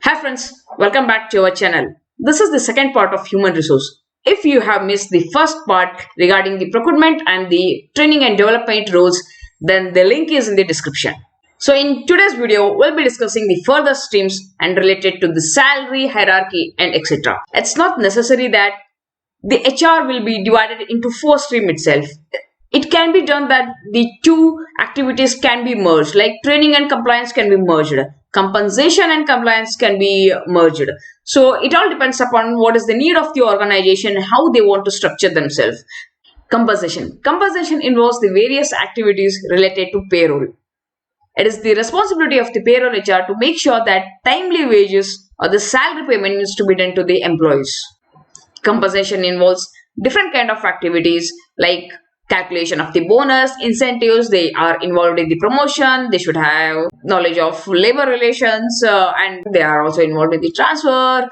Hi friends, welcome back to our channel. This is the second part of human resource. If you have missed the first part regarding the procurement and the training and development roles, then the link is in the description. So in today's video, we'll be discussing the further streams and related to the salary, hierarchy and etc. It's not necessary that the HR will be divided into 4 streams itself. It can be done that the 2 activities can be merged, like training and compliance can be merged. Compensation and compliance can be merged. So it all depends upon what is the need of the organization, how they want to structure themselves. Compensation. Compensation involves the various activities related to payroll. It is the responsibility of the payroll HR to make sure that timely wages or the salary payment needs to be done to the employees. Compensation involves different kind of activities like calculation of the bonus, incentives. They are involved in the promotion. They should have knowledge of labor relations and they are also involved in the transfer.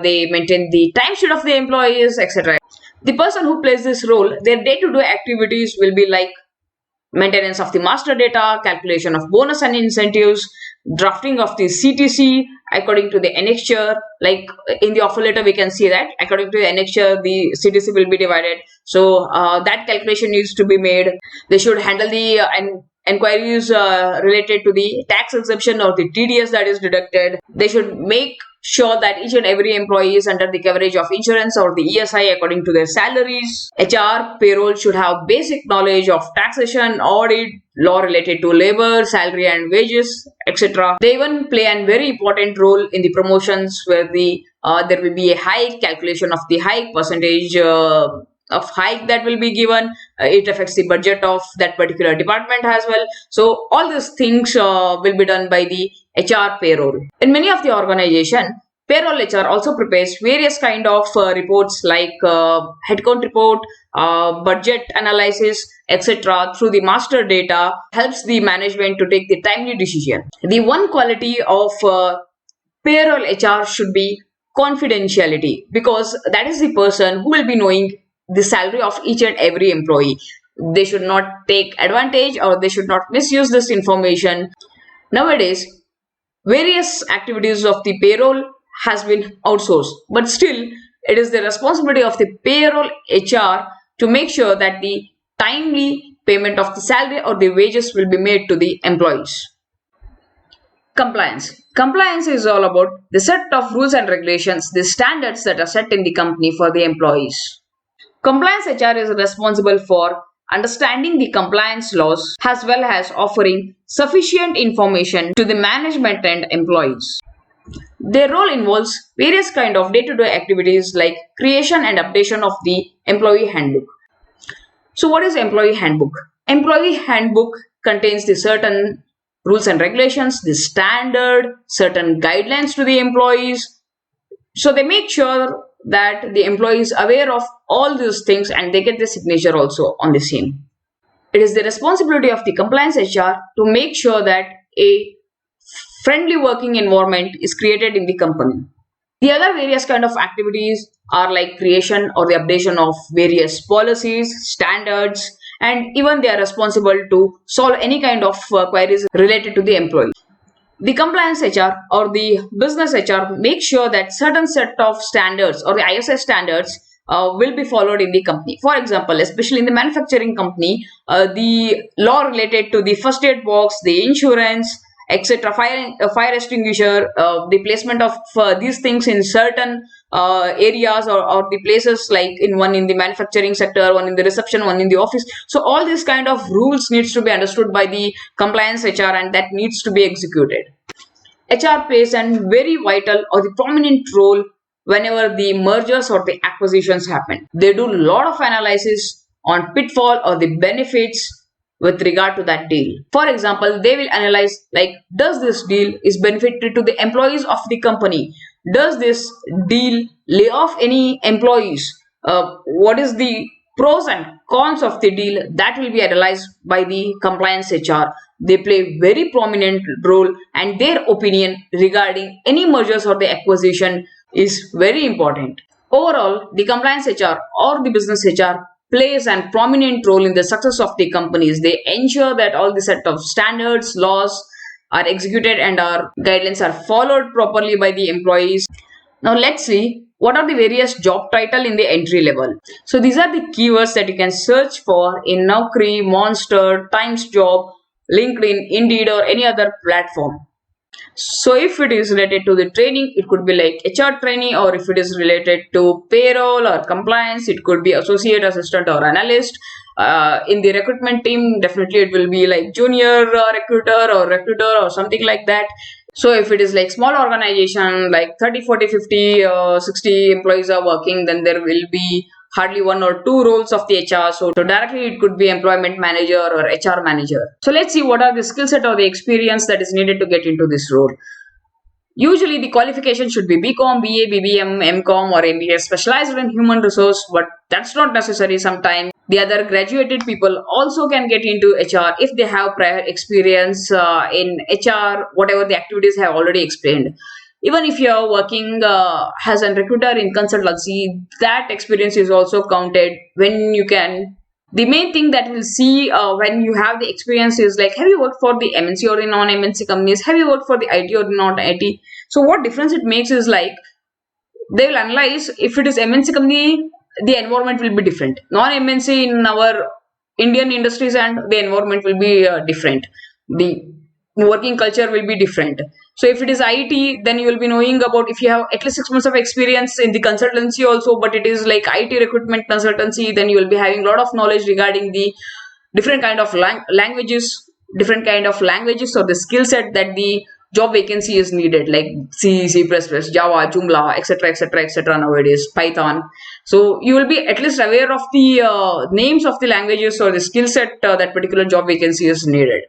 They maintain the timesheet of the employees, etc. The person who plays this role, their day-to-day activities will be like maintenance of the master data, calculation of bonus and incentives, drafting of the CTC according to the annexure. Like in the offer letter we can see that according to the annexure the CTC will be divided, so that calculation needs to be made. They should handle the enquiries related to the tax exemption or the TDS that is deducted. They should make sure that each and every employee is under the coverage of insurance or the ESI according to their salaries. HR payroll should have basic knowledge of taxation, audit, law related to labor, salary and wages, etc. They even play a very important role in the promotions where there will be a hike, calculation of the hike, percentage of hike that will be given. It affects the budget of that particular department as well. So all these things will be done by the HR payroll. In many of the organization, payroll HR also prepares various kind of reports like headcount report, budget analysis, etc. through the master data, helps the management to take the timely decision. The one quality of payroll HR should be confidentiality, because that is the person who will be knowing the salary of each and every employee. They should not take advantage or they should not misuse this information. Nowadays, various activities of the payroll has been outsourced, but still it is the responsibility of the payroll HR to make sure that the timely payment of the salary or the wages will be made to the employees. Compliance. Compliance is all about the set of rules and regulations, the standards that are set in the company for the employees. Compliance HR is responsible for understanding the compliance laws as well as offering sufficient information to the management and employees. Their role involves various kind of day-to-day activities like creation and updation of the employee handbook. So what is employee handbook? Employee handbook contains the certain rules and regulations, the standard, certain guidelines to the employees. So they make sure that the employee is aware of all these things and they get the signature also on the same. It is the responsibility of the compliance HR to make sure that a friendly working environment is created in the company. The other various kind of activities are like creation or the updation of various policies, standards, and even they are responsible to solve any kind of queries related to the employee. The compliance HR or the business HR make sure that certain set of standards or the ISS standards will be followed in the company. For example, especially in the manufacturing company, the law related to the first aid box, the insurance, etc., fire extinguisher, the placement of these things in certain areas or the places, like one in the manufacturing sector, one in the reception, one in the office. So all these kind of rules needs to be understood by the compliance HR and that needs to be executed. HR plays a very vital or the prominent role whenever the mergers or the acquisitions happen. They do a lot of analysis on pitfall or the benefits with regard to that deal. For example, they will analyze like, does this deal is beneficial to the employees of the company? Does this deal lay off any employees? What is the pros and cons of the deal? That will be analyzed by the compliance HR. They play very prominent role and their opinion regarding any mergers or the acquisition is very important. Overall, the compliance HR or the business HR plays a prominent role in the success of the companies. They ensure that all the set of standards, laws are executed and our guidelines are followed properly by the employees. Now let's see what are the various job title in the entry level. So these are the keywords that you can search for in Naukri, Monster, Times Job, LinkedIn, Indeed or any other platform. So if it is related to the training, it could be like HR trainee, or if it is related to payroll or compliance, it could be associate assistant or analyst. In the recruitment team, definitely it will be like junior recruiter or something like that. So if it is like small organization like 30, 40, 50, 60 employees are working, then there will be hardly one or two roles of the HR. So directly it could be employment manager or HR manager. So let's see what are the skill set or the experience that is needed to get into this role. Usually the qualification should be BCom, BA, BBM, MCom or MBA specialized in human resource, but that's not necessary sometimes. The other graduated people also can get into HR if they have prior experience in HR, whatever the activities I have already explained. Even if you are working as a recruiter in consultancy, that experience is also counted when you can. The main thing that we'll see when you have the experience is like, have you worked for the MNC or the non-MNC companies? Have you worked for the IT or not IT? So what difference it makes is like, they will analyze if it is MNC company, the environment will be different. Non-MNC in our Indian industries and the environment will be different. The working culture will be different. So if it is IT, then you will be knowing about, if you have at least 6 months of experience in the consultancy also, but it is like IT recruitment consultancy, then you will be having a lot of knowledge regarding the different kind of languages or the skill set that the job vacancy is needed, like C, C++, Java, Joomla, etc., etc., etc. nowadays, Python. So you will be at least aware of the names of the languages or the skill set that particular job vacancy is needed.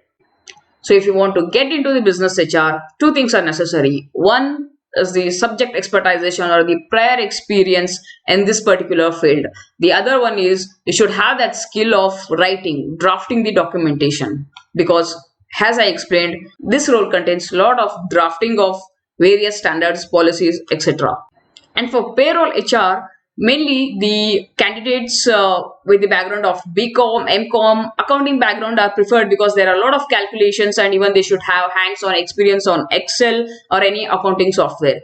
So if you want to get into the business HR, two things are necessary. One is the subject expertization or the prior experience in this particular field. The other one is you should have that skill of writing, drafting the documentation, because as I explained, this role contains a lot of drafting of various standards, policies, etc. And for payroll HR, mainly the candidates with the background of BCom, MCom, accounting background are preferred because there are a lot of calculations and even they should have hands-on experience on Excel or any accounting software.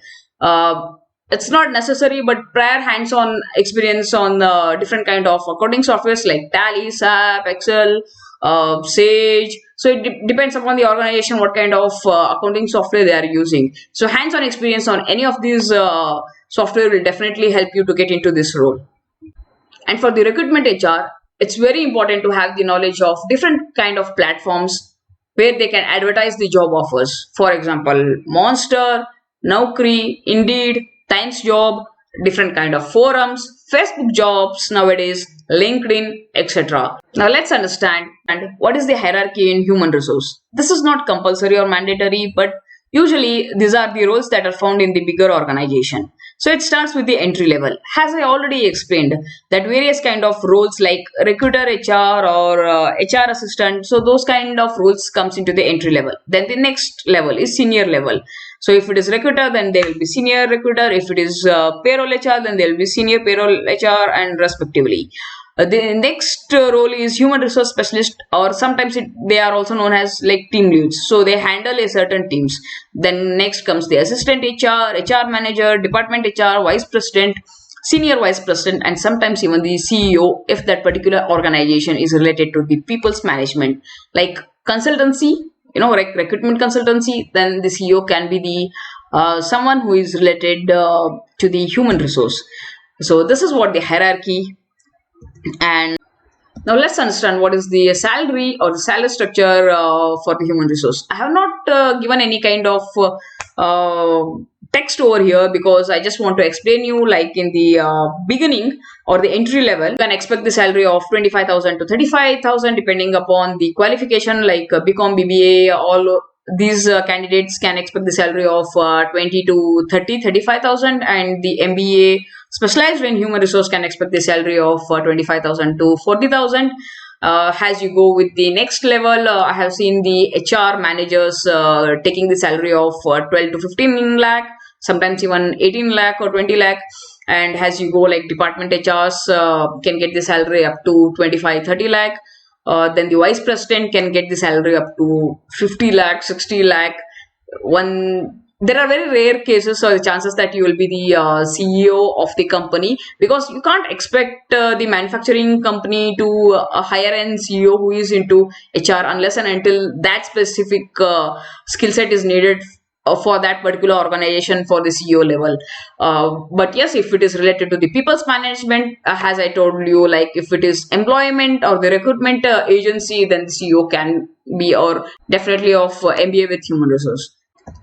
It's not necessary, but prior hands-on experience on different kind of accounting softwares like Tally, SAP, Excel, Sage. So it depends upon the organization what kind of accounting software they are using. So hands-on experience on any of these software will definitely help you to get into this role. And for the recruitment HR, it's very important to have the knowledge of different kind of platforms where they can advertise the job offers. For example, Monster, Naukri, Indeed, Times Job, different kind of forums, Facebook jobs nowadays, LinkedIn, etc. Now let's understand and what is the hierarchy in human resource. This is not compulsory or mandatory, but usually these are the roles that are found in the bigger organization. So it starts with the entry level. As I already explained, that various kind of roles like recruiter HR or HR assistant, so those kind of roles comes into the entry level. Then the next level is senior level. So if it is recruiter, then there will be senior recruiter. If it is payroll HR, then there will be senior payroll HR and respectively. The next role is human resource specialist, or sometimes they are also known as like team leads. So they handle a certain teams. Then next comes the assistant HR, HR manager, department HR, vice president, senior vice president, and sometimes even the CEO if that particular organization is related to the people's management. Like consultancy, like recruitment consultancy, then the CEO can be the someone who is related to the human resource. So this is what the hierarchy. And now let's understand what is the salary or the salary structure for the human resource. I have not given any kind of text over here because I just want to explain you, like in the beginning or the entry level, you can expect the salary of 25,000 to 35,000 depending upon the qualification, like BCom, BBA, all these candidates can expect the salary of 20 to 35,000, and the MBA specialized in human resource can expect the salary of 25,000 to 40,000. As you go with the next level, I have seen the HR managers taking the salary of 12 to 15 lakh. sometimes even 18 lakh or 20 lakh. And as you go, like department HRs can get the salary up to 25, 30 lakh. Then the vice president can get the salary up to 50 lakh, 60 lakh. There are very rare cases or chances that you will be the CEO of the company, because you can't expect the manufacturing company to hire an CEO who is into HR unless and until that specific skill set is needed for that particular organization for the CEO level. But yes, if it is related to the people's management, as I told you, like if it is employment or the recruitment agency, then the CEO can be, or definitely of MBA with human resource.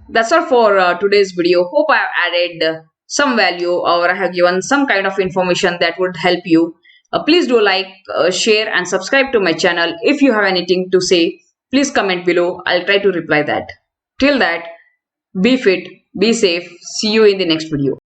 That's all for today's video. Hope I have added some value, or I have given some kind of information that would help you. Please do like, share, and subscribe to my channel. If you have anything to say, please comment below. I'll try to reply that. Till that, be fit, be safe. See you in the next video.